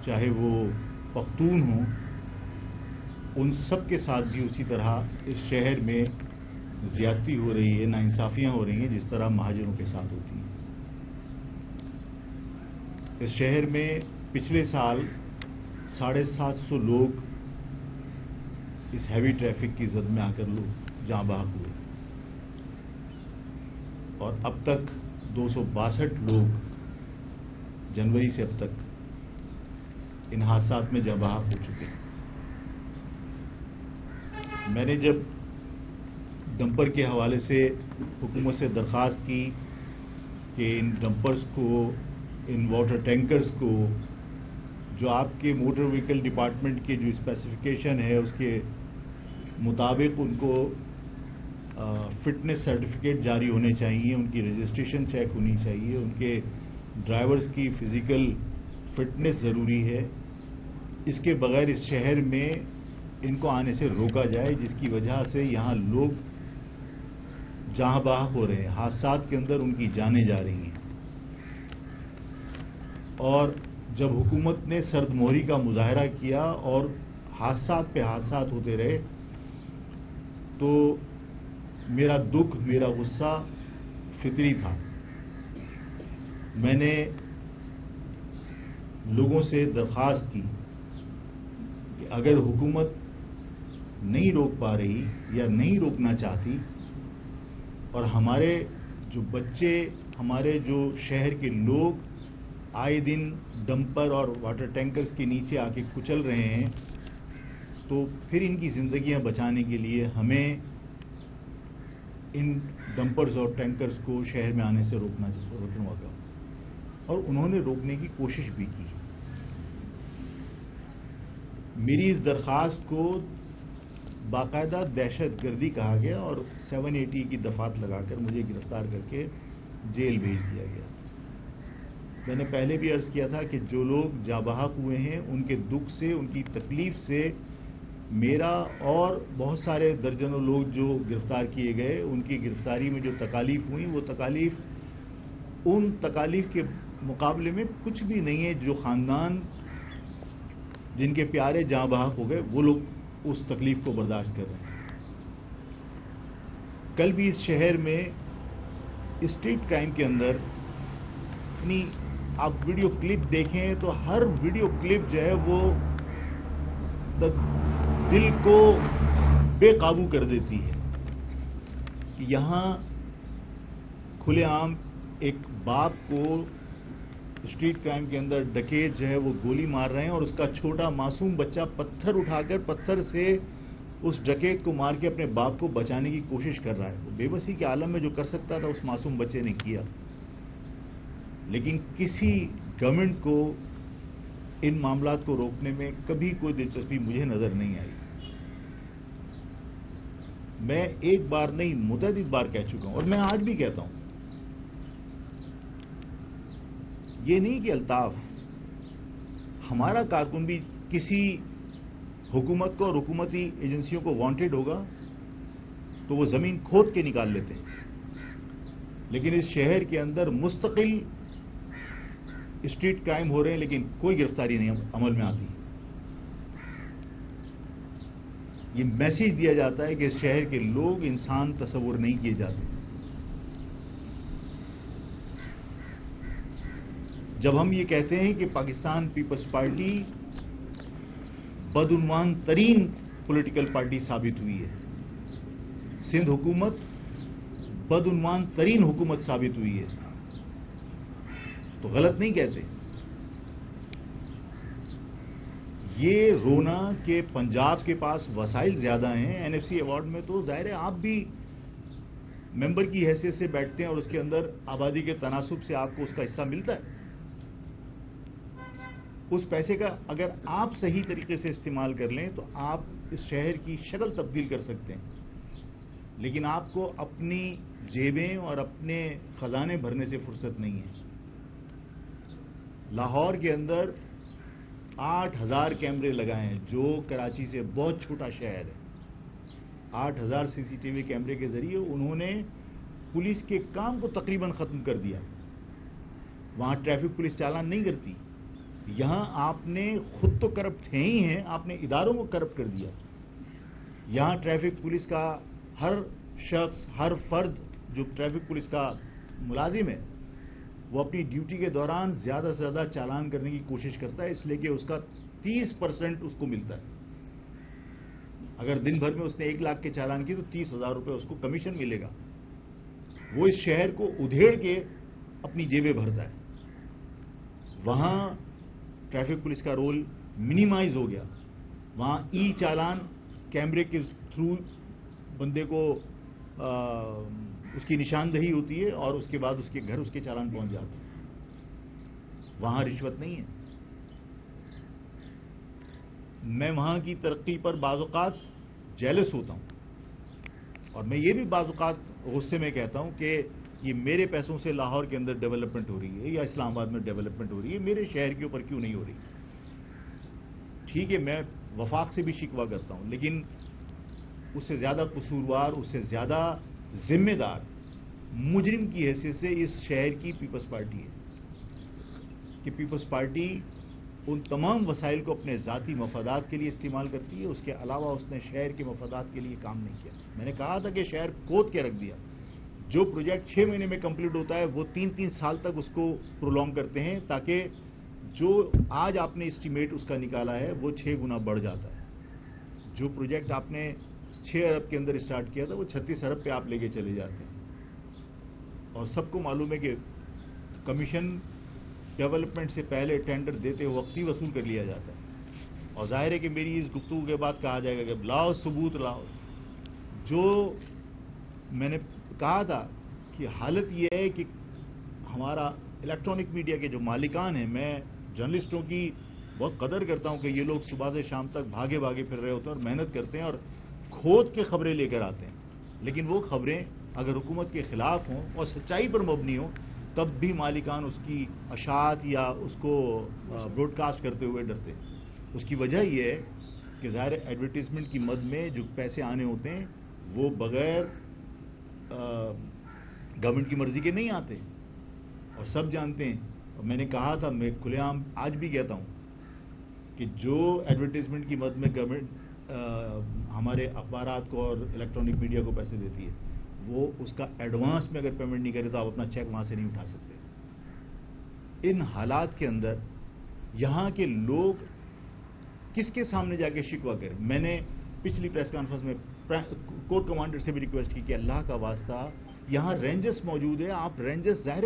چاہے وہ پختون ہوں، ان سب کے ساتھ بھی اسی طرح اس شہر میں زیادتی ہو رہی ہے، ناانصافیاں ہو رہی ہیں جس طرح مہاجروں کے ساتھ ہوتی ہیں۔ اس شہر میں پچھلے سال 750 لوگ اس ہیوی ٹریفک کی زد میں آ کر لوگ جاں بحق ہوئے، اور اب تک 262 لوگ جنوری سے اب تک ان حادثات میں جاں بحق ہو چکے ہیں۔ میں نے جب ڈمپر کے حوالے سے حکومت سے درخواست کی کہ ان ڈمپرز کو، ان واٹر ٹینکرز کو، جو آپ کے موٹر وہیکل ڈپارٹمنٹ کے جو اسپیسیفکیشن ہے اس کے مطابق ان کو فٹنس سرٹیفکیٹ جاری ہونے چاہیے، ان کی رجسٹریشن چیک ہونی چاہیے، ان کے ڈرائیورز کی فزیکل فٹنس ضروری ہے، اس کے بغیر اس شہر میں ان کو آنے سے روکا جائے، جس کی وجہ سے یہاں لوگ جاں بحق ہو رہے ہیں، حادثات کے اندر ان کی جانیں جا رہی ہیں۔ اور جب حکومت نے سرد مہری کا مظاہرہ کیا اور حادثات پہ حادثات ہوتے رہے تو میرا دکھ، میرا غصہ فطری تھا۔ میں نے لوگوں سے درخواست کی کہ اگر حکومت نہیں روک پا رہی یا نہیں روکنا چاہتی، اور ہمارے جو بچے، ہمارے جو شہر کے لوگ آئے دن ڈمپر اور واٹر ٹینکرز کے نیچے آ کے کچل رہے ہیں، تو پھر ان کی زندگیاں بچانے کے لیے ہمیں ان ڈمپرز اور ٹینکرز کو شہر میں آنے سے روکنا ہوگا۔ اور انہوں نے روکنے کی کوشش بھی کی۔ میری اس درخواست کو باقاعدہ دہشت گردی کہا گیا اور 780 کی دفعات لگا کر مجھے گرفتار کر کے جیل بھیج دیا گیا۔ میں نے پہلے بھی عرض کیا تھا کہ جو لوگ جاں بحق ہوئے ہیں ان کے دکھ سے، ان کی تکلیف سے میرا اور بہت سارے درجنوں لوگ جو گرفتار کیے گئے، ان کی گرفتاری میں جو تکالیف ہوئیں، وہ تکالیف ان تکالیف کے مقابلے میں کچھ بھی نہیں ہے جو خاندان جن کے پیارے جاں بحق ہو گئے وہ لوگ اس تکلیف کو برداشت کر رہے ہیں۔ کل بھی اس شہر میں اسٹریٹ کرائم کے اندر آپ ویڈیو کلپ دیکھیں تو ہر ویڈیو کلپ جو ہے وہ دل کو بے قابو کر دیتی ہے کہ یہاں کھلے عام ایک باپ کو اسٹریٹ کرائم کے اندر ڈکیت جو ہے وہ گولی مار رہے ہیں، اور اس کا چھوٹا معصوم بچہ پتھر اٹھا کر پتھر سے اس ڈکیت کو مار کے اپنے باپ کو بچانے کی کوشش کر رہا ہے۔ وہ بے بسی کے عالم میں جو کر سکتا تھا اس معصوم بچے نے کیا، لیکن کسی گورنمنٹ کو ان معاملات کو روکنے میں کبھی کوئی دلچسپی مجھے نظر نہیں آئی۔ میں ایک بار نہیں متعدد بار کہہ چکا ہوں، اور میں آج بھی کہتا ہوں، یہ نہیں کہ الطاف ہمارا کارکن بھی کسی حکومت کو اور حکومتی ایجنسیوں کو وانٹڈ ہوگا تو وہ زمین کھود کے نکال لیتے ہیں، لیکن اس شہر کے اندر مستقل اسٹریٹ کرائم ہو رہے ہیں لیکن کوئی گرفتاری نہیں عمل میں آتی۔ یہ میسج دیا جاتا ہے کہ اس شہر کے لوگ انسان تصور نہیں کیے جاتے۔ جب ہم یہ کہتے ہیں کہ پاکستان پیپلز پارٹی بدعنوان ترین پولیٹیکل پارٹی ثابت ہوئی ہے، سندھ حکومت بدعنوان ترین حکومت ثابت ہوئی ہے، تو غلط نہیں کہتے۔ یہ رونا کہ پنجاب کے پاس وسائل زیادہ ہیں، این ایف سی ایوارڈ میں تو ظاہر ہے آپ بھی ممبر کی حیثیت سے بیٹھتے ہیں اور اس کے اندر آبادی کے تناسب سے آپ کو اس کا حصہ ملتا ہے۔ اس پیسے کا اگر آپ صحیح طریقے سے استعمال کر لیں تو آپ اس شہر کی شکل تبدیل کر سکتے ہیں، لیکن آپ کو اپنی جیبیں اور اپنے خزانے بھرنے سے فرصت نہیں ہے۔ لاہور کے اندر 8000 کیمرے لگائے ہیں، جو کراچی سے بہت چھوٹا شہر ہے۔ 8000 سی سی ٹی وی کیمرے کے ذریعے انہوں نے پولیس کے کام کو تقریباً ختم کر دیا۔ وہاں ٹریفک پولیس چالان نہیں کرتی، یہاں آپ نے خود تو کرپٹ تھے ہی ہیں، آپ نے اداروں کو کرپٹ کر دیا. یہاں ٹریفک پولیس کا ہر شخص، ہر فرد جو ٹریفک پولیس کا ملازم ہے، وہ اپنی ڈیوٹی کے دوران زیادہ سے زیادہ چالان کرنے کی کوشش کرتا ہے، اس لیے کہ اس کا 30% اس کو ملتا ہے. اگر دن بھر میں اس نے 1 لاکھ کے چالان کی تو 30,000 روپے اس کو کمیشن ملے گا. وہ اس شہر کو ادھیڑ کے اپنی جیبیں بھرتا ہے. وہاں ٹریفک پولیس کا رول منیمائز ہو گیا. وہاں ای چالان کیمرے کے تھرو بندے کو اس کی نشاندہی ہوتی ہے اور اس کے بعد اس کے گھر اس کے چالان پہنچ جاتے ہیں. وہاں رشوت نہیں ہے. میں وہاں کی ترقی پر بعض اوقات جیلس ہوتا ہوں، اور میں یہ بھی بعض اوقات غصے میں کہتا ہوں کہ یہ میرے پیسوں سے لاہور کے اندر ڈیولپمنٹ ہو رہی ہے یا اسلام آباد میں ڈیولپمنٹ ہو رہی ہے، میرے شہر کے اوپر کیوں نہیں ہو رہی؟ ٹھیک ہے، میں وفاق سے بھی شکوہ کرتا ہوں، لیکن اس سے زیادہ قصوروار، اس سے زیادہ ذمہ دار مجرم کی حیثیت سے اس شہر کی پیپلز پارٹی ہے کہ پیپلز پارٹی ان تمام وسائل کو اپنے ذاتی مفادات کے لیے استعمال کرتی ہے. اس کے علاوہ اس نے شہر کے مفادات کے لیے کام نہیں کیا. میں نے کہا تھا کہ شہر کھود کے رکھ دیا. جو پروجیکٹ 6 مہینے میں کمپلیٹ ہوتا ہے وہ 3 سال تک اس کو پرولونگ کرتے ہیں، تاکہ جو آج آپ نے اسٹیمیٹ اس کا نکالا ہے وہ 6 گنا بڑھ جاتا ہے. جو پروجیکٹ آپ نے 6 ارب کے اندر اسٹارٹ کیا تھا وہ 36 ارب پہ آپ لے کے چلے جاتے ہیں. اور سب کو معلوم ہے کہ کمیشن ڈیولپمنٹ سے پہلے ٹینڈر دیتے وقت ہی وصول کر لیا جاتا ہے. اور ظاہر ہے کہ میری اس گفتگو کے بعد کہا جائے گا کہ لاؤ ثبوت لاؤ. جو میں نے کہا تھا کہ حالت یہ ہے کہ ہمارا الیکٹرانک میڈیا کے جو مالکان ہیں، میں جرنلسٹوں کی بہت قدر کرتا ہوں کہ یہ لوگ صبح سے شام تک بھاگے پھر رہے ہوتے ہیں اور محنت کرتے ہیں اور کھود کے خبریں لے کر آتے ہیں. لیکن وہ خبریں اگر حکومت کے خلاف ہوں اور سچائی پر مبنی ہوں تب بھی مالکان اس کی اشاعت یا اس کو براڈ کاسٹ کرتے ہوئے ڈرتے ہیں. اس کی وجہ یہ ہے کہ ظاہر ایڈورٹیزمنٹ کی مد میں جو پیسے آنے ہوتے ہیں وہ بغیر گورنمنٹ کی مرضی کے نہیں آتے، اور سب جانتے ہیں. اور میں نے کہا تھا، میں کھلے عام آج بھی کہتا ہوں کہ جو ایڈورٹیزمنٹ کی مد میں گورنمنٹ ہمارے اخبارات کو اور الیکٹرانک میڈیا کو پیسے دیتی ہے، وہ اس کا ایڈوانس میں اگر پیمنٹ نہیں کرے تو آپ اپنا چیک وہاں سے نہیں اٹھا سکتے. ان حالات کے اندر یہاں کے لوگ کس کے سامنے جا کے شکوہ کریں؟ میں نے پچھلی پریس کانفرنس میں کورٹ کمانڈر سے بھی ریکویسٹ کی کہ اللہ کا واسطہ یہاں رینجرز موجود ہے، آپ رینجرز ظاہر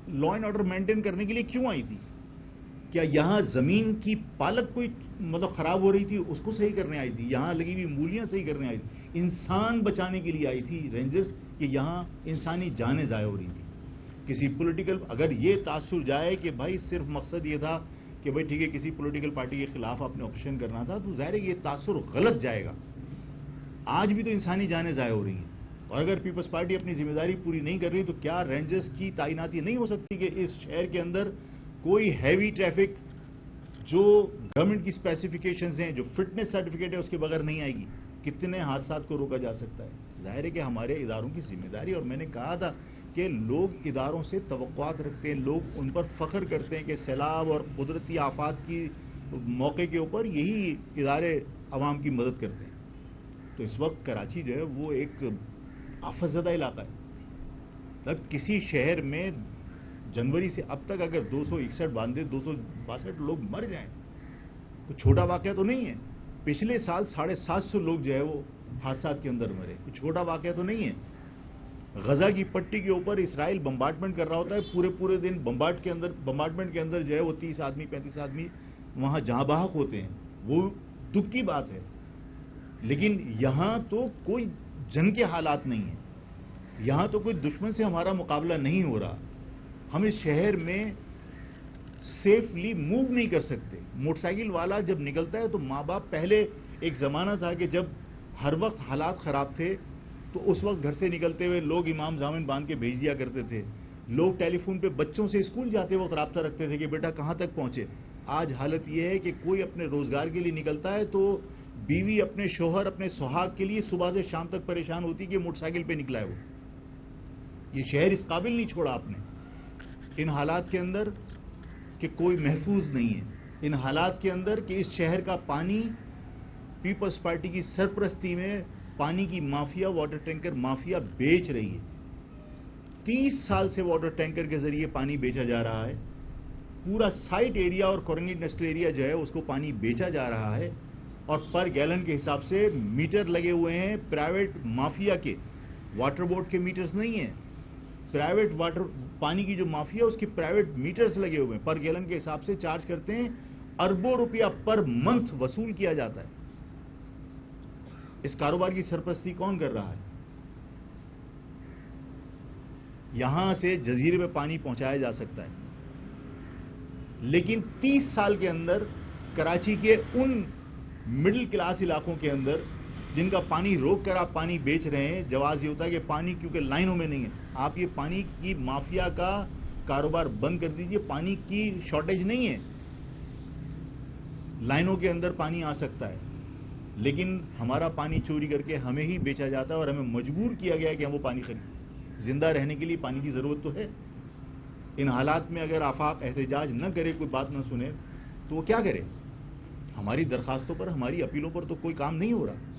لا اینڈ آرڈر مینٹین کرنے کے لیے کیوں آئی تھی؟ کیا یہاں زمین کی پالک کوئی خراب ہو رہی تھی اس کو صحیح کرنے آئی تھی؟ یہاں لگی ہوئی مولیاں صحیح کرنے آئی تھی؟ انسان بچانے کے لیے آئی تھی رینجرز کہ یہاں انسانی جانیں ضائع ہو رہی تھی. کسی پولیٹیکل اگر یہ تاثر جائے کہ بھائی صرف مقصد یہ تھا کہ بھائی ٹھیک ہے کسی پولیٹیکل پارٹی کے خلاف آپ نے آپریشن کرنا تھا، تو ظاہر ہے یہ تاثر غلط جائے گا. آج بھی تو انسانی جانیں ضائع ہو رہی ہیں، اور اگر پیپلز پارٹی اپنی ذمہ داری پوری نہیں کر رہی تو کیا رینجرز کی تعیناتی نہیں ہو سکتی کہ اس شہر کے اندر کوئی ہیوی ٹریفک جو گورنمنٹ کی اسپیسیفکیشنز ہیں، جو فٹنس سرٹیفکیٹ ہے، اس کے بغیر نہیں آئے گی؟ کتنے حادثات کو روکا جا سکتا ہے؟ ظاہر ہے کہ ہمارے اداروں کی ذمہ داری. اور میں نے کہا تھا کہ لوگ اداروں سے توقعات رکھتے ہیں، لوگ ان پر فخر کرتے ہیں کہ سیلاب اور قدرتی آفات کی موقع کے اوپر یہی ادارے عوام کی مدد کرتے ہیں. تو اس وقت کراچی جو ہے وہ ایک آفت زدہ علاقہ ہے. تب کسی شہر میں جنوری سے اب تک اگر 261 باندھے 262 لوگ مر جائیں تو چھوٹا واقعہ تو نہیں ہے. پچھلے سال 750 لوگ جو ہے وہ حادثات کے اندر مرے، کوئی چھوٹا واقعہ تو نہیں ہے. غزہ کی پٹی کے اوپر اسرائیل بمبارڈمنٹ کر رہا ہوتا ہے، پورے دن بمبارڈمنٹ کے اندر جو ہے وہ 30 آدمی 35 آدمی وہاں جہاں بحق ہوتے ہیں. وہ دکھ کی بات ہے. لیکن یہاں تو کوئی جنگ کے حالات نہیں ہیں، یہاں تو کوئی دشمن سے ہمارا مقابلہ نہیں ہو رہا. ہم اس شہر میں سیفلی موو نہیں کر سکتے. موٹر سائیکل والا جب نکلتا ہے تو ماں باپ، پہلے ایک زمانہ تھا کہ جب ہر وقت حالات خراب تھے تو اس وقت گھر سے نکلتے ہوئے لوگ امام ضامن باندھ کے بھیج دیا کرتے تھے. لوگ ٹیلی فون پہ بچوں سے اسکول جاتے وقت رابطہ رکھتے تھے کہ بیٹا کہاں تک پہنچے. آج حالت یہ ہے کہ کوئی اپنے روزگار کے لیے نکلتا ہے تو بیوی اپنے شوہر اپنے سہاگ کے لیے صبح سے شام تک پریشان ہوتی کہ موٹر سائیکل پہ نکلا ہے وہ. یہ شہر اس قابل نہیں چھوڑا آپ نے. ان حالات کے اندر کہ کوئی محفوظ نہیں ہے ان حالات کے اندر کہ اس شہر کا پانی پیپلز پارٹی کی سرپرستی میں پانی کی مافیا، واٹر ٹینکر مافیا بیچ رہی ہے. 30 سال سے واٹر ٹینکر کے ذریعے پانی بیچا جا رہا ہے. پورا سائٹ ایریا اور کورنگی انڈسٹریل ایریا جو ہے اس کو پانی بیچا جا رہا ہے اور پر گیلن کے حساب سے میٹر لگے ہوئے ہیں پرائیویٹ مافیا کے. واٹر بورڈ کے میٹرز نہیں ہیں، پرائیویٹ واٹر پانی کی جو مافیا اس کے پرائیویٹ میٹرز لگے ہوئے ہیں. پر گیلن کے حساب سے چارج کرتے ہیں، اربوں روپیہ پر منتھ وصول کیا جاتا ہے. اس کاروبار کی سرپرستی کون کر رہا ہے؟ یہاں سے جزیرے پہ پانی پہنچایا جا سکتا ہے، لیکن 30 سال کے اندر کراچی کے ان مڈل کلاس علاقوں کے اندر جن کا پانی روک کر آپ پانی بیچ رہے ہیں، جواز یہ ہوتا ہے کہ پانی کیونکہ لائنوں میں نہیں ہے، آپ یہ پانی کی مافیا کا کاروبار بند کر دیجئے. پانی کی شارٹیج نہیں ہے، لائنوں کے اندر پانی آ سکتا ہے، لیکن ہمارا پانی چوری کر کے ہمیں ہی بیچا جاتا ہے اور ہمیں مجبور کیا گیا ہے کہ ہم وہ پانی خریدیں. زندہ رہنے کے لیے پانی کی ضرورت تو ہے. ان حالات میں اگر آفاق احتجاج نہ کرے، کوئی بات نہ سنے، تو وہ کیا کرے؟ ہماری درخواستوں پر، ہماری اپیلوں پر تو کوئی کام نہیں ہو رہا.